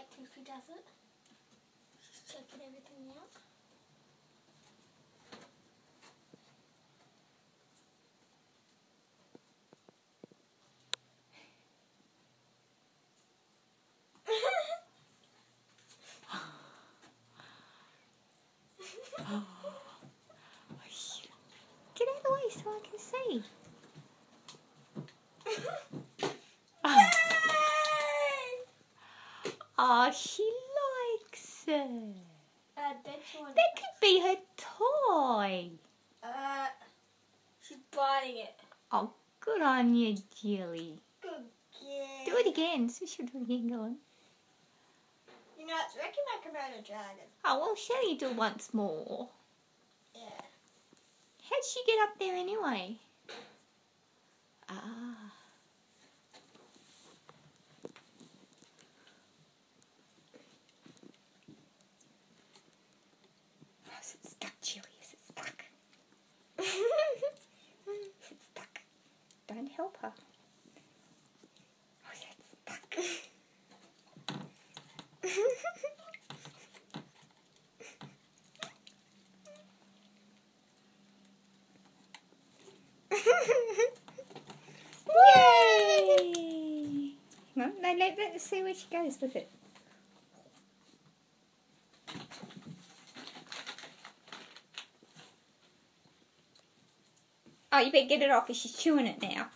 like Goofy does it. She's checking everything out. Get out of the way so I can see. Oh, she likes it. That could be her toy. She's biting it. Oh, good on you, Jilly. Good girl. Do it again. So she'll do it again, go on. You know, it's reckon I can run a dragon. Oh, well, shall you do it once more? Yeah. How'd she get up there anyway? Ah. Oh, is it stuck, Jilly? Is it stuck? Is it stuck? Don't help her. Oh, is it stuck? Yay! No, let's see where she goes with it. Oh, you better get it off, she's chewing it now.